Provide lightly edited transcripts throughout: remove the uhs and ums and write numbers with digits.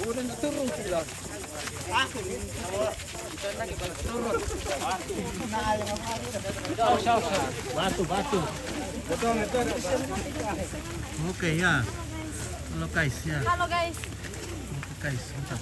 Udah turun sudah. Batu. Oke ya. Halo guys ya. Halo guys. Oke guys, mantap.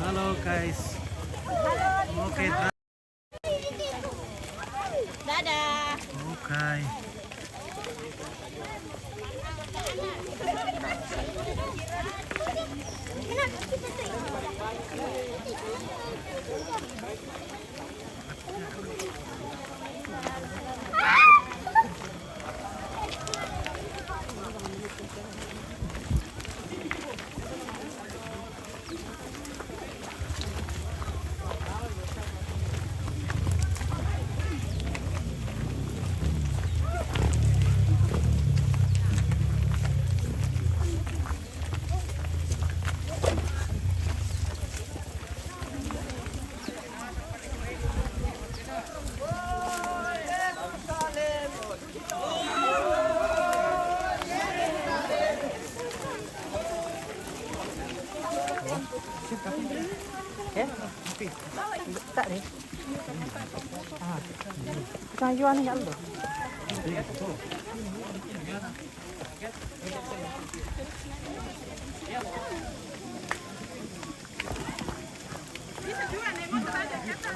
Halo guys. Oke, Dadah. oke. Tak deh. Kayuan enggak lu?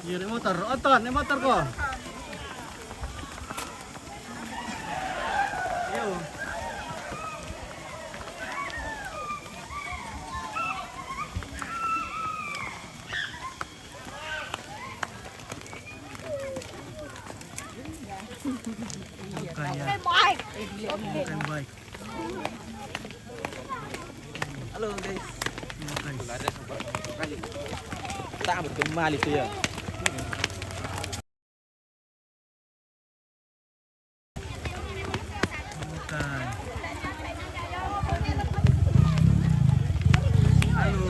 Iya, naik motor. Oton, naik motor kok. Ayo. Bukan baik. Halo guys. Bukan. Tak berkembali itu ya. Bukan. Halo.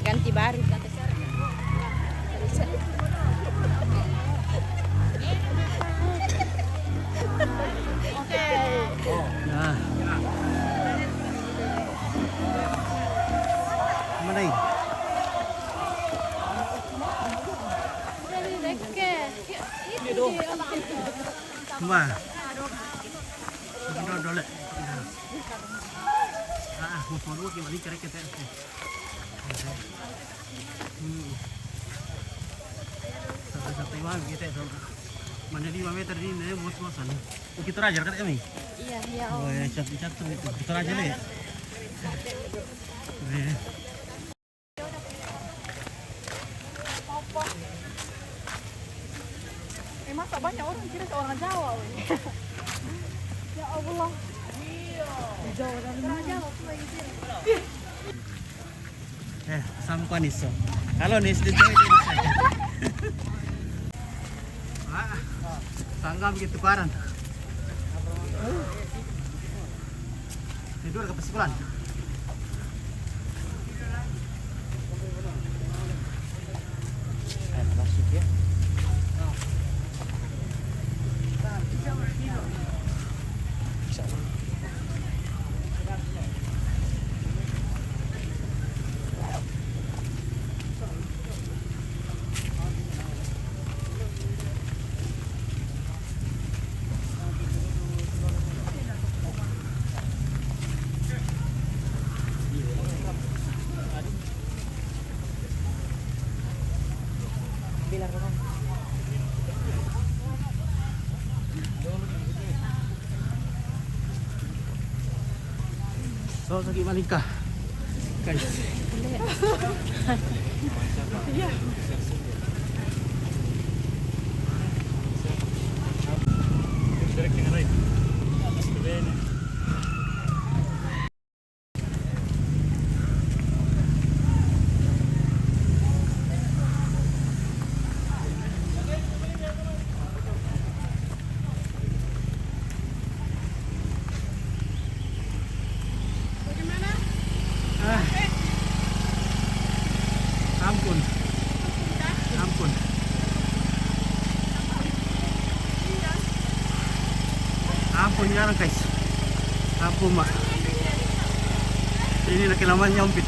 Ganti baru. Nah. Mana ini? Wah. Udah dole. Motor gua gimana cara kita? Satu-satu mah kita itu. Mana 5 meter ini bos-bosan. Kita ajar kan Emi? Iya, iya. Oh ya, satu-satu itu. Kita aja deh. Masa banyak orang kira orang Jawa. Ya Allah. Jawa dari mana Jawa Sampah nih so. Halo nih, di sini. Sanggam gitu barang. Tidur ke pesikulan. Masuk ya. So sakit malika. Guys. Iya. Ampun. Ampun. Ampun ya guys. Ampun mak. Ini laki lama nyompit.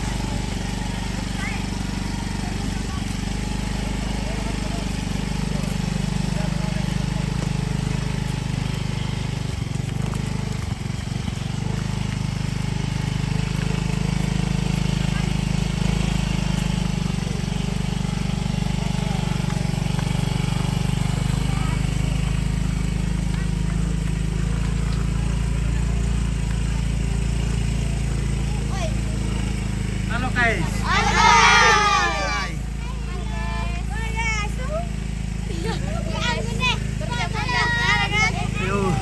Halo guys. Hai. Yo.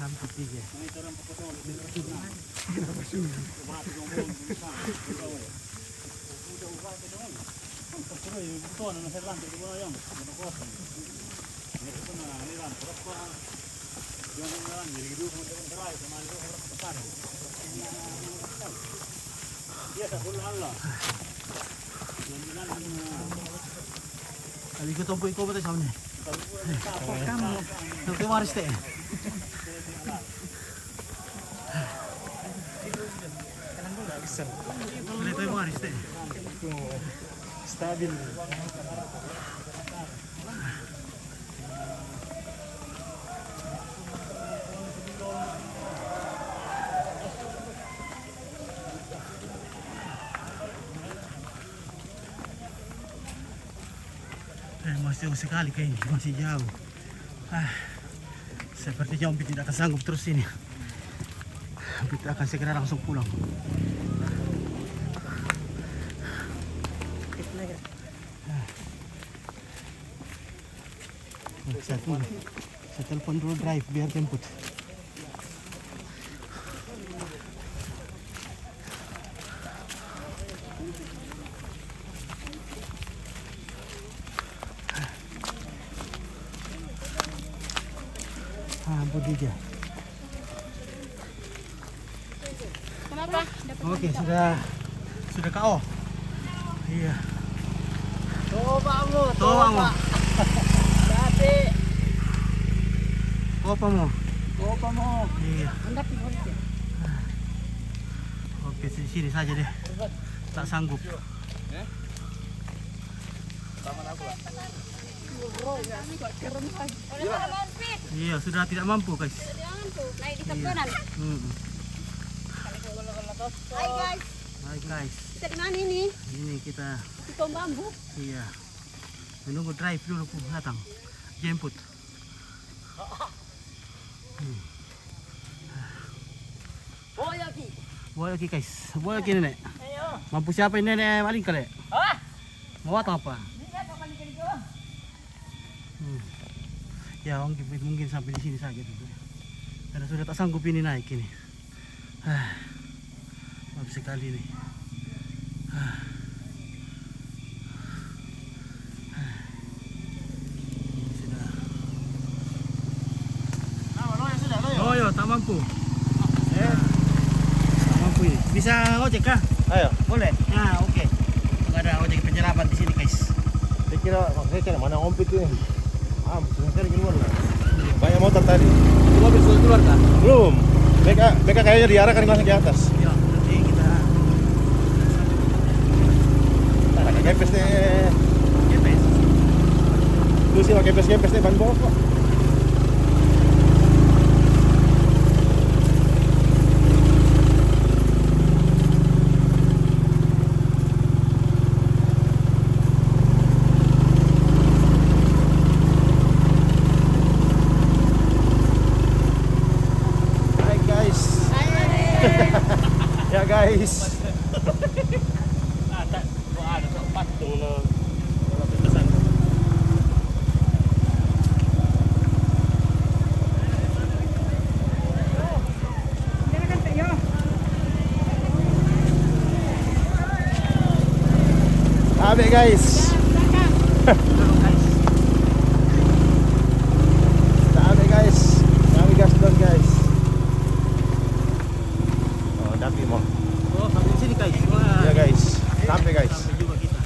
Hampir tiga. Ali ko tompo iko ba tayo sa kamu. Nanti waris teh. Itu yang waris teh. Stabil. Masih jauh sekali kayaknya, masih jauh. Seperti Jompit tidak akan sanggup terus ini. Jompit akan segera langsung pulang. Saya telepon dulu drive biar jemput. Budija. Kenapa? Oke, sudah KO. Iya. Toba mo. Tapi. Apa mo? Iya. Anda pilih ya. Oke, di sini saja deh. Tak sanggup. Iya, sudah tidak mampu, guys. Naik di kanan. Hai guys. Hai, guys. Kita di mana ini? Ini kita Di pohon bambu. iya menunggu drive dulu pun datang jemput. Boleh lagi guys, boleh lagi nenek. Mampu siapa ini nenek paling kali? Mau apa? Ya mungkin sampai di sini saja dulu. Karena sudah tak sanggup ini naik ini. Maaf sekali nih. Oh yo, tak mampu. Tak mampu ini. Bisa ojek kah? Ayo. Boleh. Nah, oke. Nggak ada ojek penyerapan di sini, guys. Saya kira mana ompit ini. Saya keluar lah. Banyak motor tadi. Mobil sudah keluar kah? Belum. Mereka kayaknya diarahkan langsung ke atas. Ya, nanti kita Pakai kepes deh. GPS. Lu sih pakai kepes deh ban pokok. Ya guys. Abe guys. Abe guys. Kami gas down guys. Oh, tapi mau. Oh, sampai sini guys. Wah. Ya guys. Sampai guys. Sampai juga kita.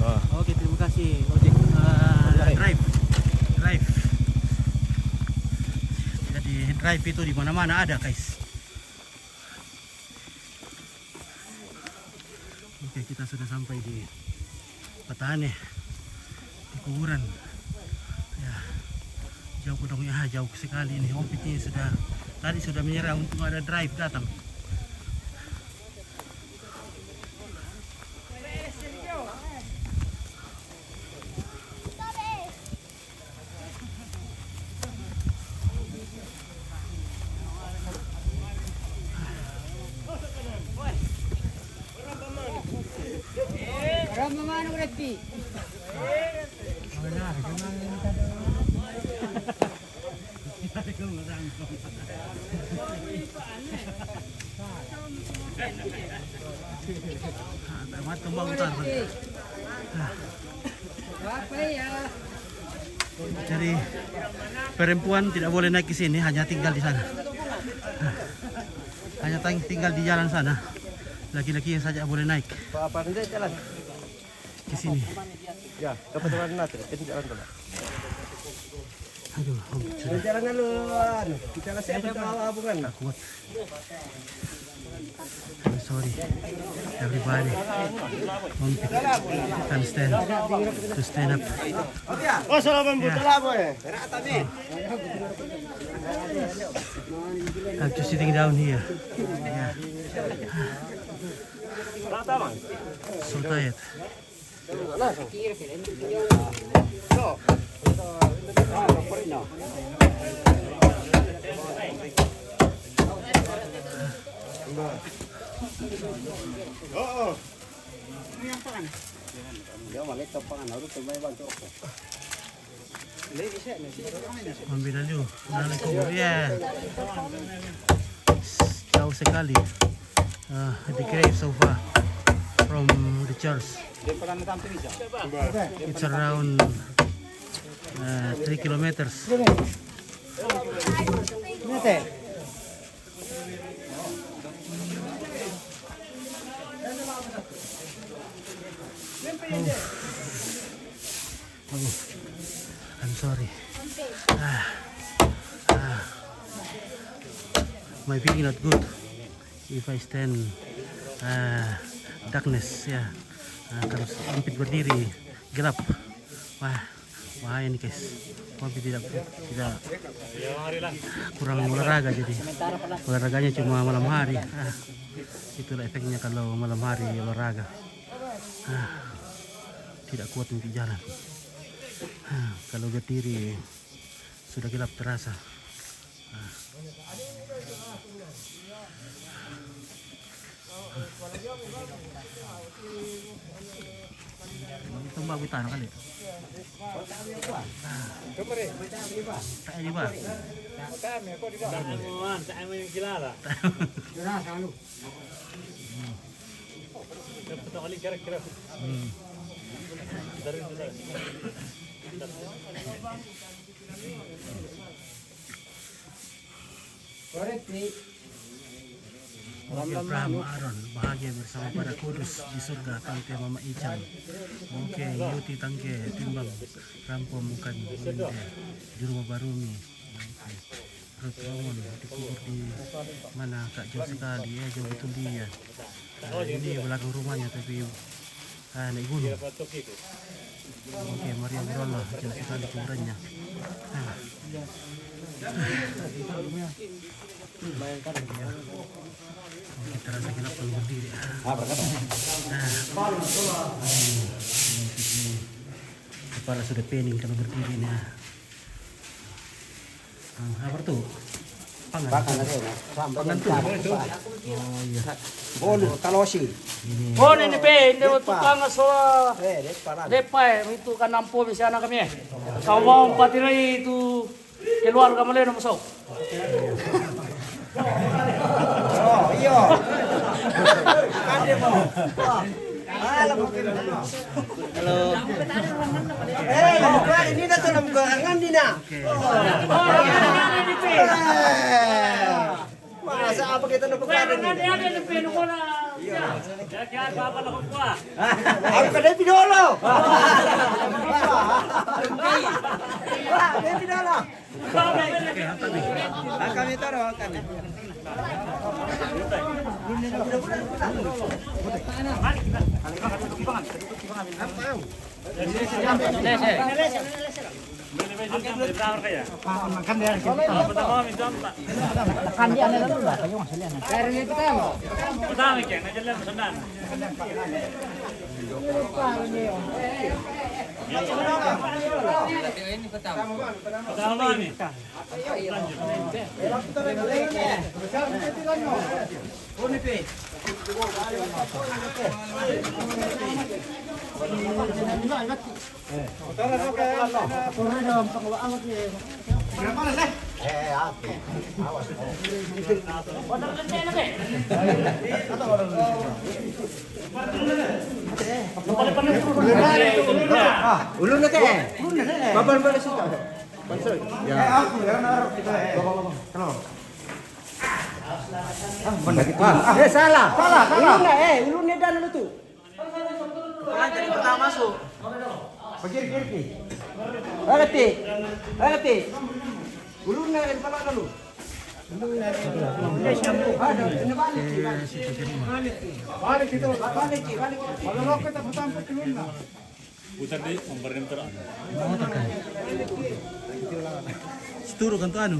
Oh. Oke, terima kasih ojek. Drive. Jadi drive itu di mana-mana ada guys. Oke, kita sudah sampai di Petani, di kuburan. Ya, jauh gedungnya, jauh sekali ini. Ompit ini tadi sudah menyerah untuk ada drive datang. Jadi perempuan tidak boleh naik ke sini, hanya tinggal di sana. Hanya tinggal di jalan sana. Laki-laki yang saja boleh naik Apa nanti jalan? ke sini. Ya, dapat jalan nanti. Jalan dulu. Aduh, Jalan duluan. Kita siapa bawa bukan? tak kuat. I'm sorry, everybody. Can stand up. Oh, salaman bu, salaman ya. I'm just sitting down here. Yeah. So tired. Ambil dulu. Naik kubur ya. Jauh sekali. The grave so far from the church. It's around 3 kilometers. Oh, I'm sorry. my feeling not good if I stand darkness ya. Kalau ompit berdiri gelap, wah bahaya nih guys. Ompit tidak kurang olahraga, jadi olahraganya cuma malam hari. Itulah efeknya kalau malam hari olahraga. Tidak kuat untuk jalan. Kalau berdiri sudah gelap terasa. Itu mbak buta kali. Tak ini pak. Oke, Abraham Aaron bahagia bersama para kudus di surga. Tangke Mama Icang, oke Yuti Tangke Timbang Rampo Mukan Minde di rumah Barumi. Perut Romon dikubur di mana Kak, jauh sekali ya, jauh betul dia. Ini belakang rumahnya tapi naik gunung. Oke, Maria Berolah jauh sekali kuburannya. Kita rasa gelap kalau berdiri. Kepala sudah pening kalau berdiri nih. Apa tuh? Pangan. Pangan tuh. Oh iya. Bolu kalosi. Oh ini pe, ini tukang soal depai itu kan nampu misalnya kami. Kau mau patirai itu keluar kamu leh masuk. Oh iya. Kade mo. Halo. Ini dah dalam gerangan dina. Masa apa kita nak berkata ni? Ada pe nu kona. Ya apa lah kuah. Aku kena pidolo. Kena pidolo. Kami taruh kami. Ulun na kaya. Babal ba siya? Pansoy. Ya. Aku ya naruh kita. Kenapa? Salah. Ulun na dan lu tuh. Kan dari pertama masuk. Kiri. Agati. Ulun na yang pala dulu. Balik itu. Kalau kita bertampuk ulun na. Putar deh, mempernem terang. Motor kan. Seturu kan tuh anu.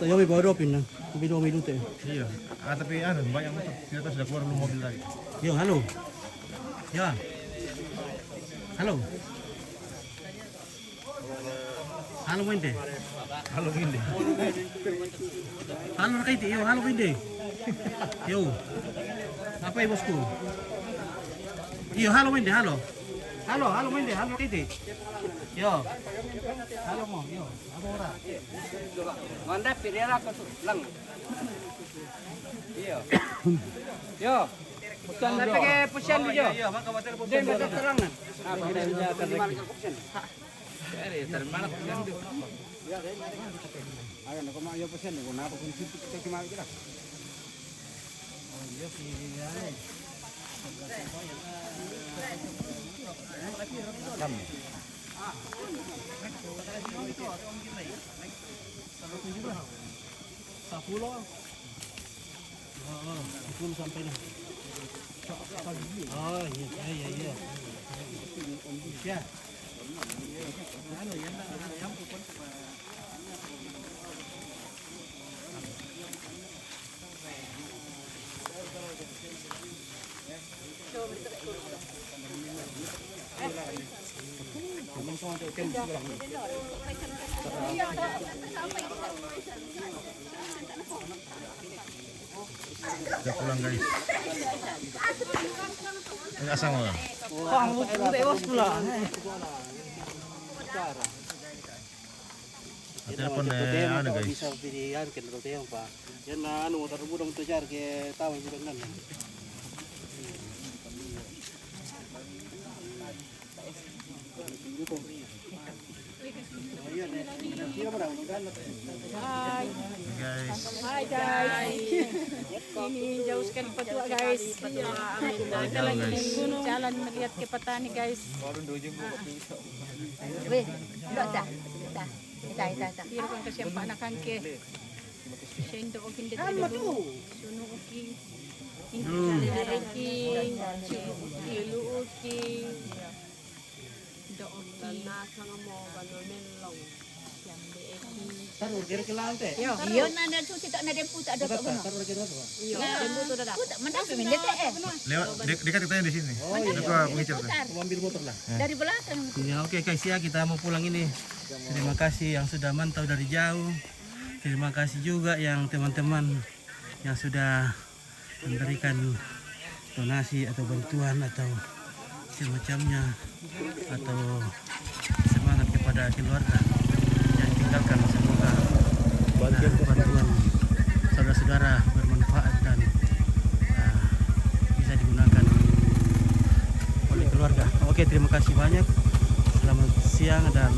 Tayo may bawa dopin nang. Bino minuto eh. Iya. Tapi banyak motor. Kita sudah keluar lu mobil lagi. Yo, halo. Ya. Halo. Halo Wende. Halo Ginde. Halo Rakaiti, yo, halo Wende. Yo. Apa ya bosku? Yo, halo Wende, halo. Halo Wende, halo Rakaiti. Yo. Halo mo, yo. Apa ora? Manda pirera ka tu lang. Iyo. Yo. Bukan tapi ke pusian dia. Iya, maka bater po. Dia baca terangan. Apa dia akan lagi. Terima Ayan, ako maayaw pa siya. Kung napakonsip kita kumawin kita. Sa pulo. Belum sampai nih. Oh iya. Ya. Udah pulang guys. Enggak sama. Kang tewas pula. Telepon deh ada guys. Bisa pilihan ke tayong pa. Yan na ano tarubudong to jar ke tawon jud nan. Hai. Guys. Hai guys. Ini jauh sekali Patua guys. Kita lagi di jalan melihat ke petani guys. Weh, enggak dah. Dah. Biar kan kasihan Pak Nakan ke. Sendo okin de dulu. Suno oki. Ini reki. Ilu oki. Do oki. Nasang mo banomen long. Yambe eki. Taruh kira ke laut teh. Yo. Iyo nana tu tak nada pun tak ada kat mana. Taruh kira apa? Yo. Jembu tu dah. Aku tak mana minta Lewat dekat katanya di sini. Itu gua pengecer tuh. Ambil motor lah. dari belakang. Ya oke guys ya, kita mau pulang ini. Terima kasih yang sudah mantau dari jauh. Terima kasih juga yang teman-teman yang sudah memberikan donasi atau bantuan atau semacamnya, atau semangat kepada keluarga yang tinggalkan. Semoga bantuan saudara-saudara bermanfaat dan bisa digunakan oleh keluarga. Oke, terima kasih banyak. Selamat siang dan